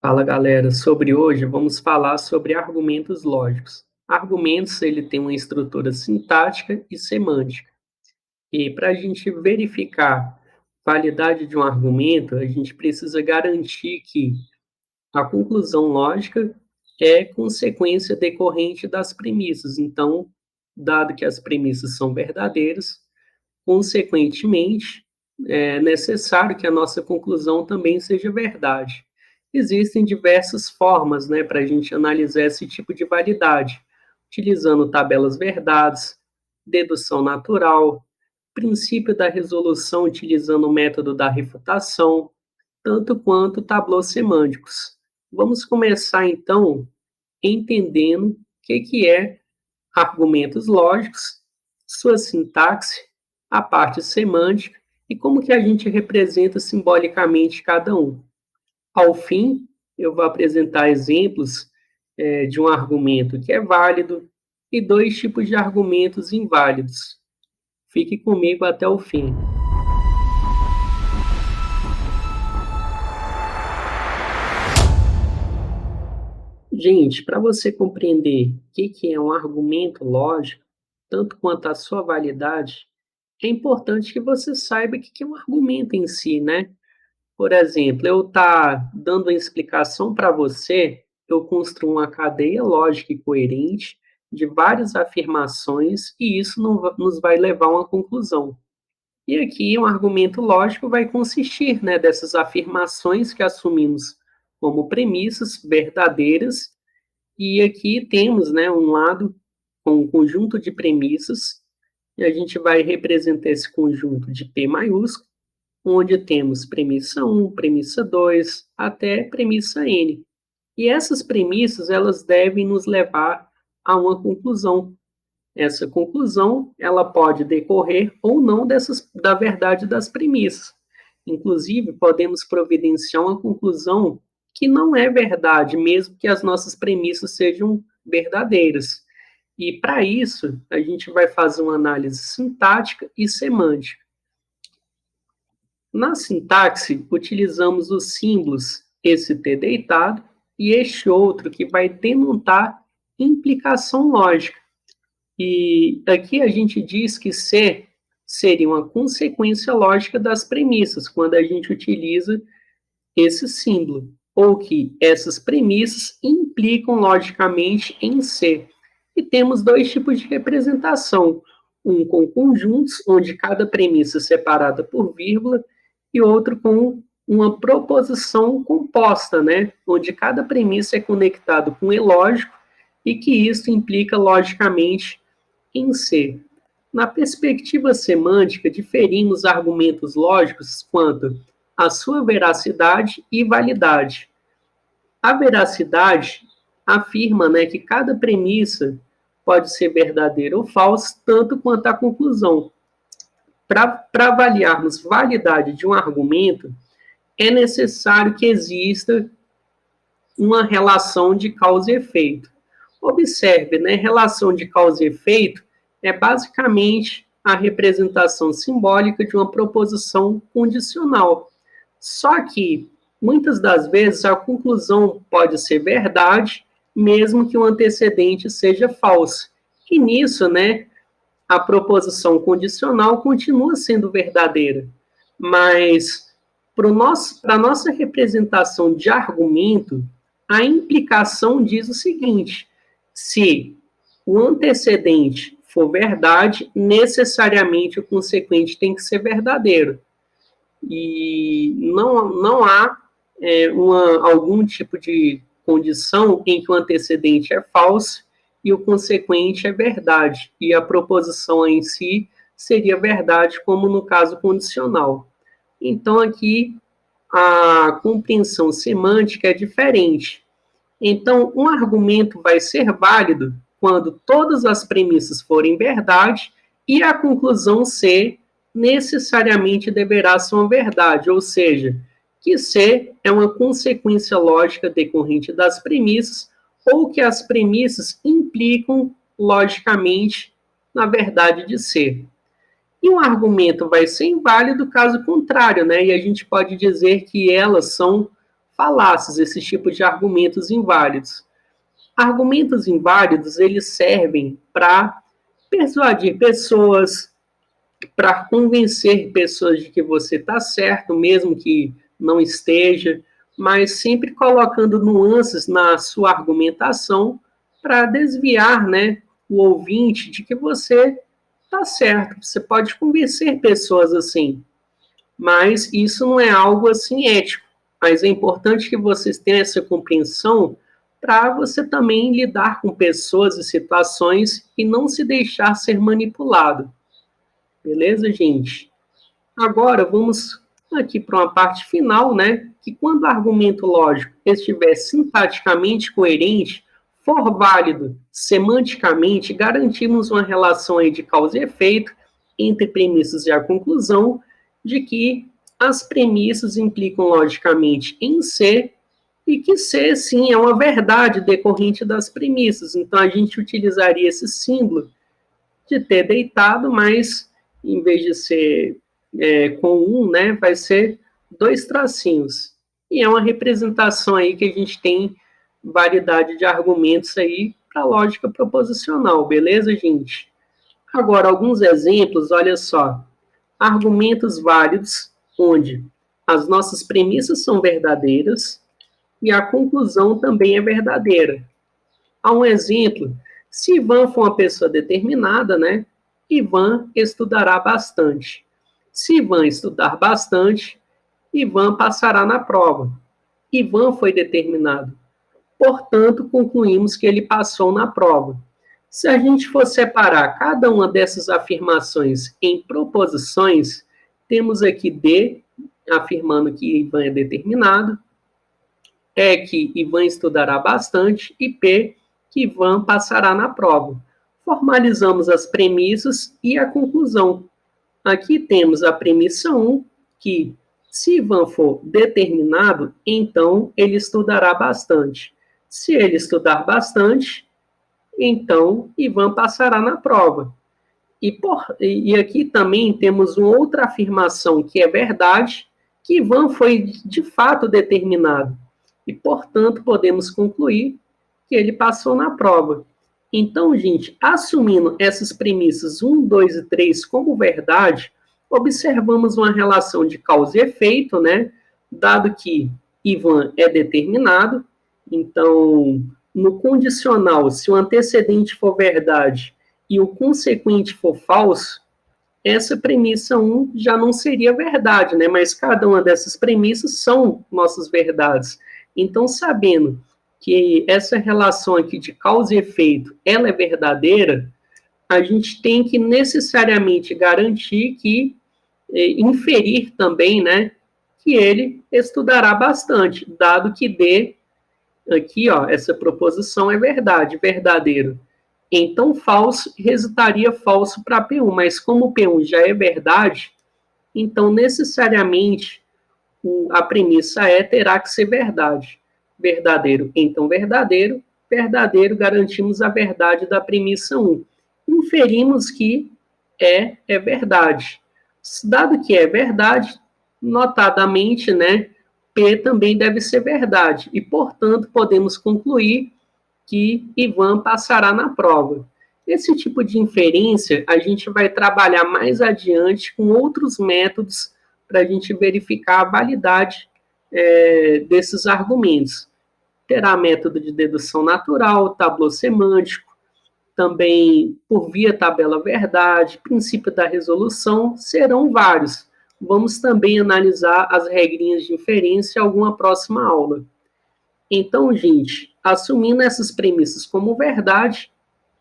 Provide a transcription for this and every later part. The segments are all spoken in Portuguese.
Fala galera, sobre hoje vamos falar sobre argumentos lógicos. Argumentos, ele tem uma estrutura sintática e semântica. E para a gente verificar a validade de um argumento, a gente precisa garantir que a conclusão lógica é consequência decorrente das premissas. Então, dado que as premissas são verdadeiras, consequentemente, é necessário que a nossa conclusão também seja verdade. Existem diversas formas, né, para a gente analisar esse tipo de validade, utilizando tabelas verdades, dedução natural, princípio da resolução utilizando o método da refutação, tanto quanto tableaus semânticos. Vamos começar, então, entendendo o que é argumentos lógicos, sua sintaxe, a parte semântica e como que a gente representa simbolicamente cada um. Ao fim, eu vou apresentar exemplos de um argumento que é válido e dois tipos de argumentos inválidos. Fique comigo até o fim. Gente, para você compreender o que é um argumento lógico, tanto quanto a sua validade, é importante que você saiba o que é um argumento em si, né? Por exemplo, eu estar dando uma explicação para você, eu construo uma cadeia lógica e coerente de várias afirmações e isso nos vai levar a uma conclusão. E aqui um argumento lógico vai consistir, né, dessas afirmações que assumimos como premissas verdadeiras e aqui temos, né, um lado com um conjunto de premissas e a gente vai representar esse conjunto de P maiúsculo onde temos premissa 1, premissa 2, até premissa N. E essas premissas, elas devem nos levar a uma conclusão. Essa conclusão, ela pode decorrer ou não da verdade das premissas. Inclusive, podemos providenciar uma conclusão que não é verdade, mesmo que as nossas premissas sejam verdadeiras. E para isso, a gente vai fazer uma análise sintática e semântica. Na sintaxe, utilizamos os símbolos esse T deitado e este outro que vai denotar implicação lógica. E aqui a gente diz que C seria uma consequência lógica das premissas, quando a gente utiliza esse símbolo, ou que essas premissas implicam logicamente em C. E temos dois tipos de representação, um com conjuntos, onde cada premissa é separada por vírgula, e outro com uma proposição composta, né? Onde cada premissa é conectada com um E lógico e que isso implica logicamente em C. Na perspectiva semântica, diferimos argumentos lógicos quanto à sua veracidade e validade. A veracidade afirma, né, que cada premissa pode ser verdadeira ou falsa, tanto quanto a conclusão. Para avaliarmos validade de um argumento, é necessário que exista uma relação de causa e efeito. Observe, né, relação de causa e efeito é basicamente a representação simbólica de uma proposição condicional. Só que, muitas das vezes, a conclusão pode ser verdade, mesmo que o antecedente seja falso. E nisso, né, a proposição condicional continua sendo verdadeira, mas para a nossa representação de argumento, a implicação diz o seguinte: se o antecedente for verdade, necessariamente o consequente tem que ser verdadeiro. E não há algum tipo de condição em que o antecedente é falso e o consequente é verdade, e a proposição em si seria verdade, como no caso condicional. Então, aqui, a compreensão semântica é diferente. Então, um argumento vai ser válido quando todas as premissas forem verdade e a conclusão C necessariamente deverá ser uma verdade, ou seja, que C é uma consequência lógica decorrente das premissas ou que as premissas implicam logicamente na verdade de C. E um argumento vai ser inválido caso contrário, né? E a gente pode dizer que elas são falácias, esses tipos de argumentos inválidos. Argumentos inválidos, eles servem para persuadir pessoas, para convencer pessoas de que você está certo, mesmo que não esteja, mas sempre colocando nuances na sua argumentação para desviar, né, o ouvinte de que você está certo. Você pode convencer pessoas assim, mas isso não é algo assim ético. Mas é importante que vocês tenham essa compreensão para você também lidar com pessoas e situações e não se deixar ser manipulado. Beleza, gente? Agora vamos aqui para uma parte final, né? Que quando o argumento lógico estiver sintaticamente coerente, for válido semanticamente, garantimos uma relação aí de causa e efeito entre premissas e a conclusão de que as premissas implicam logicamente em C e que C, sim, é uma verdade decorrente das premissas. Então, a gente utilizaria esse símbolo de T deitado, mas em vez de ser com né, vai ser 2 tracinhos. E é uma representação aí que a gente tem variedade de argumentos aí para lógica proposicional, beleza, gente? Agora, alguns exemplos, olha só. Argumentos válidos, onde as nossas premissas são verdadeiras e a conclusão também é verdadeira. Há um exemplo, se Ivan for uma pessoa determinada, né, Ivan estudará bastante. Se Ivan estudar bastante, Ivan passará na prova. Ivan foi determinado. Portanto, concluímos que ele passou na prova. Se a gente for separar cada uma dessas afirmações em proposições, temos aqui D, afirmando que Ivan é determinado, E, que Ivan estudará bastante, e P, que Ivan passará na prova. Formalizamos as premissas e a conclusão. Aqui temos a premissa 1, que se Ivan for determinado, então ele estudará bastante. Se ele estudar bastante, então Ivan passará na prova. E aqui também temos uma outra afirmação que é verdade, que Ivan foi de fato determinado. E, portanto, podemos concluir que ele passou na prova. Então, gente, assumindo essas premissas 1, 2 e 3 como verdade, observamos uma relação de causa e efeito, né? Dado que Ivan é determinado, então, no condicional, se o antecedente for verdade e o consequente for falso, essa premissa 1 já não seria verdade, né? Mas cada uma dessas premissas são nossas verdades. Então, sabendo que essa relação aqui de causa e efeito, ela é verdadeira, a gente tem que necessariamente garantir que, inferir também, né, que ele estudará bastante, dado que D, aqui, ó, essa proposição é verdade, verdadeiro. Então, falso resultaria falso para P1, mas como P1 já é verdade, então, necessariamente, a premissa E terá que ser verdade. Verdadeiro, então verdadeiro. Verdadeiro, garantimos a verdade da premissa 1. Inferimos que é verdade. Dado que é verdade, notadamente, né, P também deve ser verdade. E, portanto, podemos concluir que Ivan passará na prova. Esse tipo de inferência a gente vai trabalhar mais adiante com outros métodos para a gente verificar a validade desses argumentos. Terá método de dedução natural, tablô semântico, também por via tabela verdade, princípio da resolução, serão vários. Vamos também analisar as regrinhas de inferência em alguma próxima aula. Então, gente, assumindo essas premissas como verdade,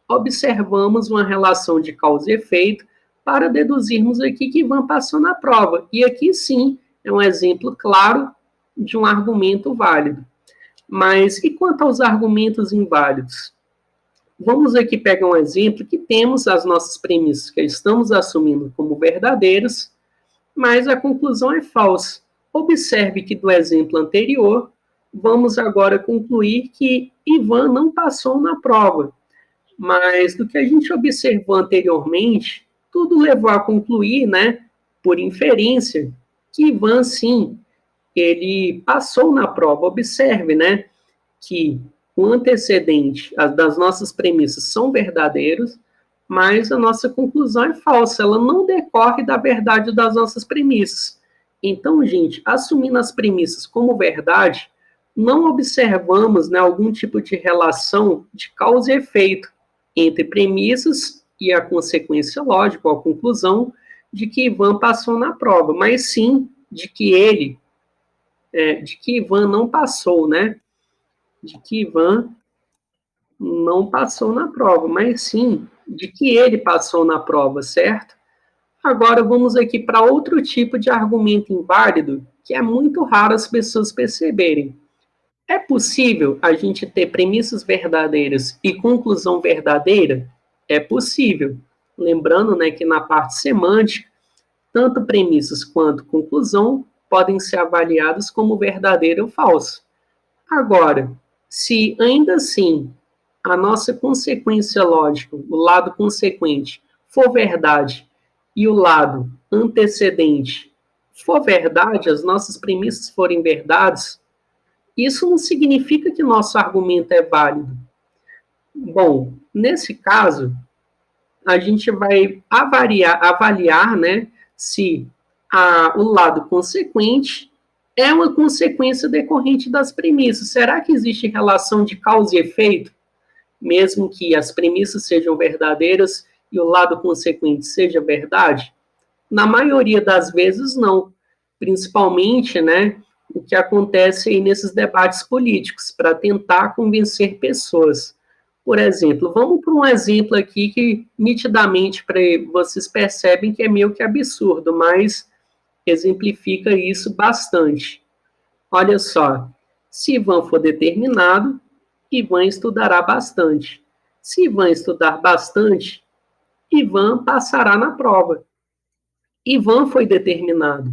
observamos uma relação de causa e efeito para deduzirmos aqui que Ivan passou na prova. E aqui, sim, é um exemplo claro de um argumento válido. Mas e quanto aos argumentos inválidos? Vamos aqui pegar um exemplo que temos as nossas premissas que estamos assumindo como verdadeiras, mas a conclusão é falsa. Observe que do exemplo anterior, vamos agora concluir que Ivan não passou na prova. Mas do que a gente observou anteriormente, tudo levou a concluir, né, por inferência, que Ivan, sim, ele passou na prova. Observe, né, que o antecedente das nossas premissas são verdadeiros, mas a nossa conclusão é falsa, ela não decorre da verdade das nossas premissas. Então, gente, assumindo as premissas como verdade, não observamos, né, algum tipo de relação de causa e efeito entre premissas e a consequência lógica, a conclusão de que Ivan passou na prova, mas sim de que Ivan não passou, né? De que Ivan não passou na prova, mas sim de que ele passou na prova, certo? Agora vamos aqui para outro tipo de argumento inválido, que é muito raro as pessoas perceberem. É possível a gente ter premissas verdadeiras e conclusão verdadeira? É possível. Lembrando, né, que na parte semântica, tanto premissas quanto conclusão podem ser avaliadas como verdadeira ou falsa. Agora, se ainda assim a nossa consequência lógica, o lado consequente, for verdade e o lado antecedente for verdade, as nossas premissas forem verdades, isso não significa que nosso argumento é válido. Bom, nesse caso, a gente vai avaliar, né, se o lado consequente é uma consequência decorrente das premissas. Será que existe relação de causa e efeito, mesmo que as premissas sejam verdadeiras e o lado consequente seja verdade? Na maioria das vezes, não. Principalmente, né, o que acontece aí nesses debates políticos, para tentar convencer pessoas. Por exemplo, vamos para um exemplo aqui que nitidamente vocês percebem que é meio que absurdo, mas exemplifica isso bastante. Olha só, se Ivan for determinado, Ivan estudará bastante. Se Ivan estudar bastante, Ivan passará na prova. Ivan foi determinado.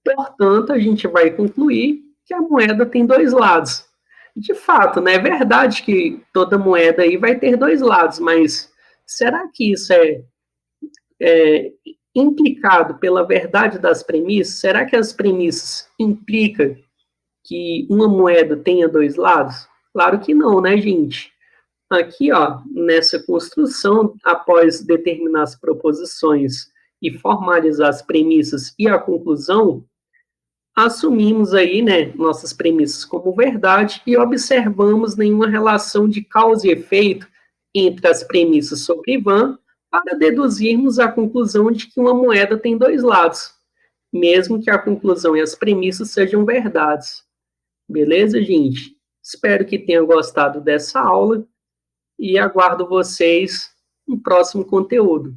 Portanto, a gente vai concluir que a moeda tem dois lados. De fato, né, é verdade que toda moeda aí vai ter dois lados, mas será que isso é implicado pela verdade das premissas? Será que as premissas implicam que uma moeda tenha dois lados? Claro que não, né, gente? Aqui, ó, nessa construção, após determinar as proposições e formalizar as premissas e a conclusão, assumimos aí, né, nossas premissas como verdade e observamos nenhuma relação de causa e efeito entre as premissas sobre Ivan para deduzirmos a conclusão de que uma moeda tem dois lados, mesmo que a conclusão e as premissas sejam verdades. Beleza, gente? Espero que tenham gostado dessa aula e aguardo vocês no próximo conteúdo.